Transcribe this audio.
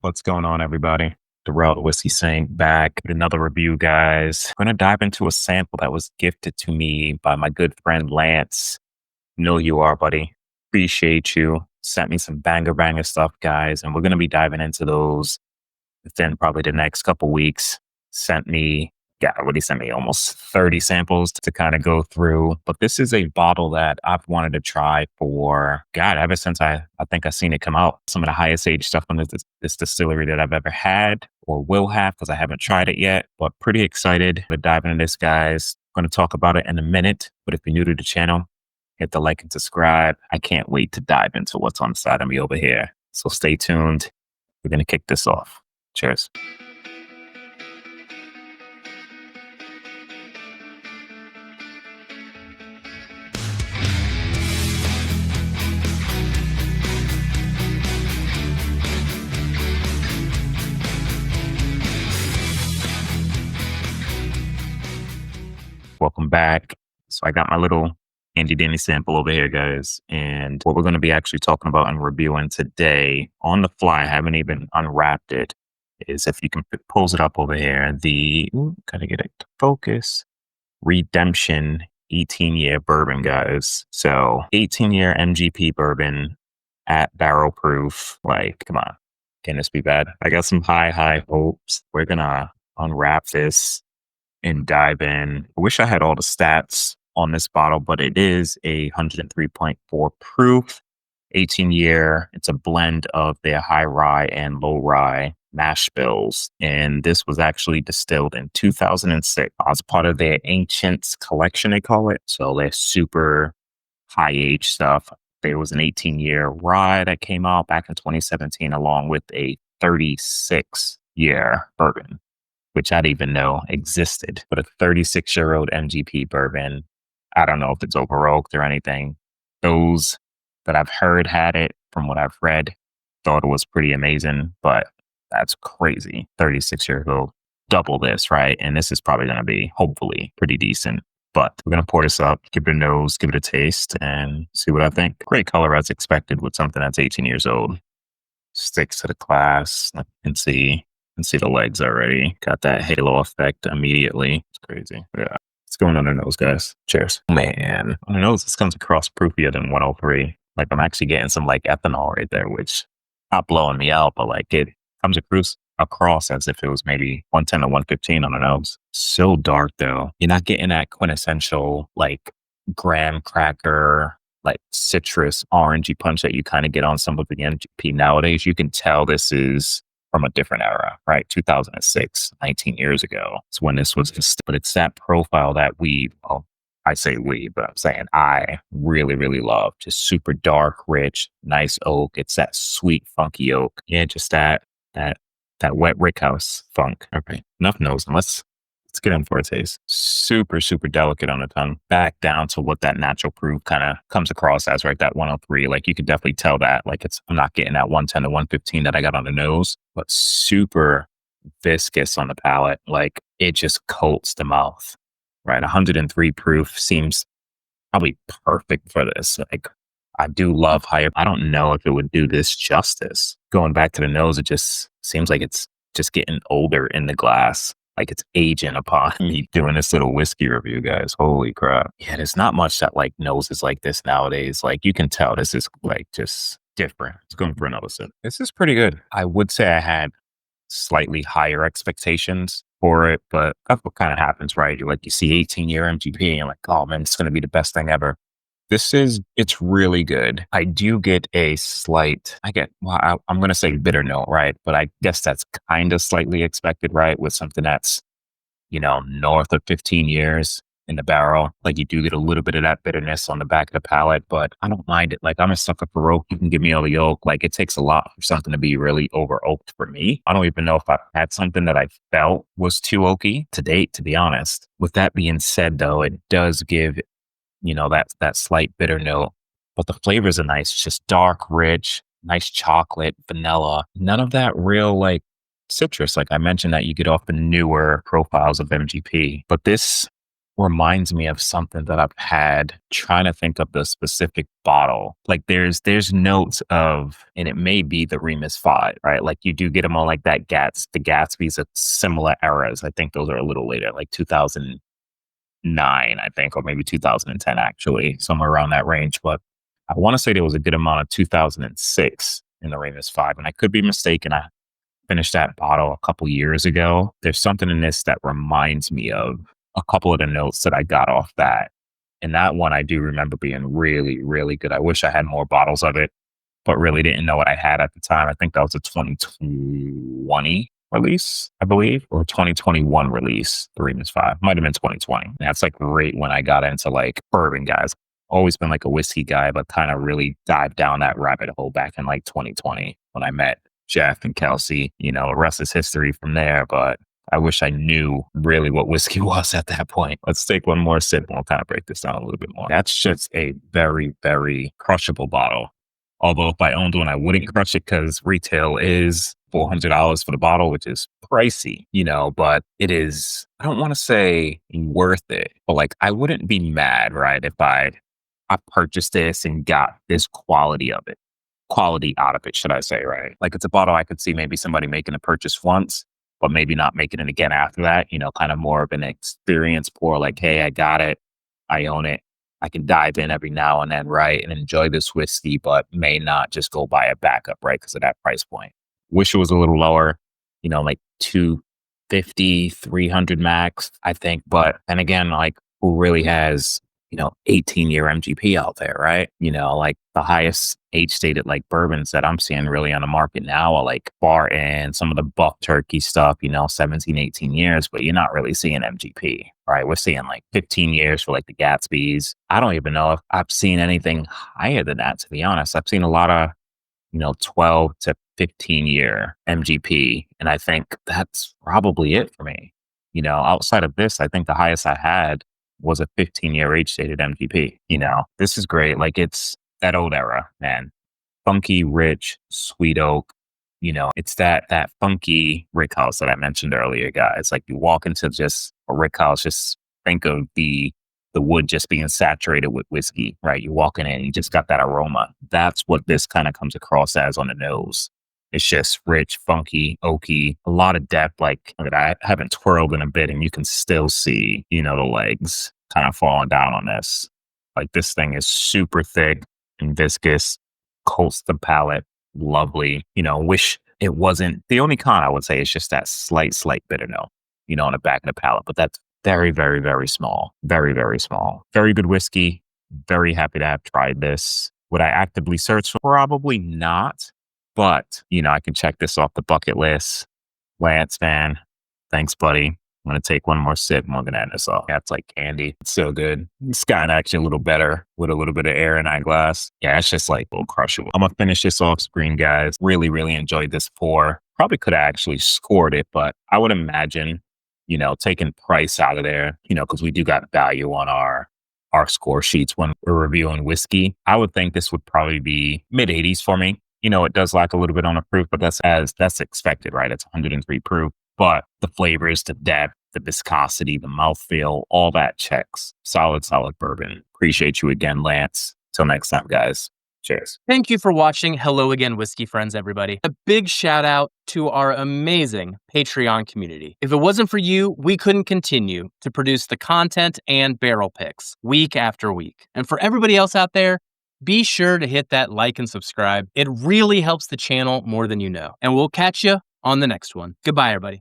What's going on, everybody? Darrell the Whiskey Saint back with another review, guys. I'm going to dive into a sample that was gifted to me by my good friend Lance. Know you are, buddy. Appreciate you. Sent me some banger stuff, guys, and we're going to be diving into those within probably the next couple weeks. What he sent me almost 30 samples to kind of go through. But this is a bottle that I've wanted to try for, God, ever since I think I seen it come out. Some of the highest age stuff on this distillery that I've ever had or will have, because I haven't tried it yet. But pretty excited to dive into this, guys. I'm going to talk about it in a minute. But if you're new to the channel, hit the like and subscribe. I can't wait to dive into what's on the side of me over here. So stay tuned. We're going to kick this off. Cheers. Welcome back. So I got my little handy dandy sample over here, guys. And what we're going to be actually talking about and reviewing today on the fly, I haven't even unwrapped it, is if you can pulls it up over here, gotta get it to focus, Redemption 18-year bourbon, guys. So 18-year MGP bourbon at barrel proof. Like, come on. Can this be bad? I got some high hopes. We're going to unwrap this and dive in. I wish I had all the stats on this bottle, but it is a 103.4 proof, 18-year. It's a blend of their high rye and low rye mash bills. And this was actually distilled in 2006 as part of their Ancients collection, they call it. So they're super high age stuff. There was an 18-year rye that came out back in 2017, along with a 36-year bourbon, which I didn't even know existed. But a 36-year-old MGP bourbon, I don't know if it's over oaked or anything. Those that I've heard had it, from what I've read, thought it was pretty amazing, but that's crazy. 36-year-old, double this, right? And this is probably going to be, hopefully, pretty decent. But we're going to pour this up, give it a nose, give it a taste, and see what I think. Great color as expected with something that's 18 years old. Sticks to the glass. I can see the legs already. Got that halo effect immediately. It's crazy. Yeah. It's going on the nose, guys. Cheers. Man, on the nose, this comes across proofier than 103. Like, I'm actually getting some like ethanol right there, which not blowing me out, but like it comes across as if it was maybe 110 to 115 on the nose. So dark though. You're not getting that quintessential like graham cracker, like citrus orangey punch that you kind of get on some of the MGP nowadays. You can tell this is from a different era, right? 2006, 19 years ago. It's when this was, but it's that profile that I say we, but I'm saying I really love. Just super dark, rich, nice oak. It's that sweet, funky oak. Yeah, just that wet Rickhouse funk. Okay, enough nosing. Let's get in for a taste. Super delicate on the tongue. Back down to what that natural proof kind of comes across as, right? That 103. Like, you could definitely tell that. Like, I'm not getting that 110 to 115 that I got on the nose, but super viscous on the palate. Like, it just coats the mouth, right? 103 proof seems probably perfect for this. Like, I do love higher. I don't know if it would do this justice. Going back to the nose, it just seems like it's just getting older in the glass. Like, it's aging upon me doing this little whiskey review, guys. Holy crap. Yeah, there's not much that like noses like this nowadays. Like, you can tell this is like just different. It's going for another sip. This is pretty good. I would say I had slightly higher expectations for it, but that's what kind of happens, right? You see 18-year MGP and you're like, oh man, it's going to be the best thing ever. It's really good. I do get a slight, I'm going to say bitter note, right? But I guess that's kind of slightly expected, right? With something that's, north of 15 years in the barrel. Like, you do get a little bit of that bitterness on the back of the palate, but I don't mind it. Like, I'm a sucker for oak. You can give me all the oak. Like, it takes a lot for something to be really over oaked for me. I don't even know if I've had something that I felt was too oaky to date, to be honest. With that being said, though, it does give that slight bitter note, but the flavors are nice. It's just dark, rich, nice chocolate, vanilla, none of that real like citrus. Like I mentioned that you get off the newer profiles of MGP, but this reminds me of something that I've had, trying to think of the specific bottle. Like there's notes of, and it may be the Remus 5, right? Like you do get them on like the Gatsby's at similar eras. I think those are a little later, like 2009, I think, or maybe 2010 actually, somewhere around that range. But I want to say there was a good amount of 2006 in the Remus 5, and I could be mistaken. I finished that bottle a couple years ago. There's something in this that reminds me of a couple of the notes that I got off that. And that one I do remember being really, really good. I wish I had more bottles of it, but really didn't know what I had at the time. I think that was a 2020 release, I believe, or 2021 release, the Remus 5. Might have been 2020. That's like right when I got into like bourbon, guys. Always been like a whiskey guy, but kind of really dived down that rabbit hole back in like 2020 when I met Jeff and Kelsey. The rest is history from there, but I wish I knew really what whiskey was at that point. Let's take one more sip and we'll kind of break this down a little bit more. That's just a very, very crushable bottle. Although if I owned one, I wouldn't crush it because retail is $400 for the bottle, which is pricey, but it is, I don't want to say worth it, but like I wouldn't be mad, right, if I purchased this and got this quality out of it, should I say, right? Like it's a bottle I could see maybe somebody making a purchase once, but maybe not making it again after that, kind of more of an experience pour like, hey, I got it. I own it. I can dive in every now and then, right? And enjoy this whiskey, but may not just go buy a backup, right? Because of that price point. Wish it was a little lower, like 250, 300 max, I think. But, and again, like who really has 18-year MGP out there, right? Like the highest age stated like bourbons that I'm seeing really on the market now are like far in some of the buck turkey stuff, 17, 18 years, but you're not really seeing MGP, right? We're seeing like 15 years for like the Gatsby's. I don't even know if I've seen anything higher than that, to be honest. I've seen a lot of, 12 to 15 year MGP. And I think that's probably it for me. Outside of this, I think the highest I had was a 15-year age-stated MGP. This is great. Like it's that old era, man. Funky, rich, sweet oak. It's that funky Rickhouse that I mentioned earlier, guys. Like you walk into just a Rickhouse, just think of the wood just being saturated with whiskey, right? You're walking in, you just got that aroma. That's what this kind of comes across as on the nose. It's just rich, funky, oaky, a lot of depth. Like I haven't twirled in a bit and you can still see, the legs kind of falling down on this. Like this thing is super thick and viscous, coats the palate, lovely. Wish it wasn't. The only con I would say is just that slight bitter note, on the back of the palate. But that's very, very, very small. Very, very small. Very good whiskey. Very happy to have tried this. Would I actively search for? Probably not. But, I can check this off the bucket list. Lance, man, thanks, buddy. I'm going to take one more sip and we're going to end this off. Yeah, it's like candy. It's so good. It's gotten actually a little better with a little bit of air in that glass. Yeah, it's just like a little crushable. I'm going to finish this off screen, guys. Really, really enjoyed this pour. Probably could have actually scored it, but I would imagine, taking price out of there, because we do got value on our score sheets when we're reviewing whiskey. I would think this would probably be mid 80s for me. It does lack a little bit on the proof, but that's expected, right? It's 103 proof, but the flavors, the depth, the viscosity, the mouthfeel, all that checks. Solid bourbon. Appreciate you again, Lance. Till next time, guys. Cheers. Thank you for watching Hello Again, Whiskey Friends, everybody. A big shout out to our amazing Patreon community. If it wasn't for you, we couldn't continue to produce the content and barrel picks week after week. And for everybody else out there, be sure to hit that like and subscribe. It really helps the channel more than you know. And we'll catch you on the next one. Goodbye, everybody.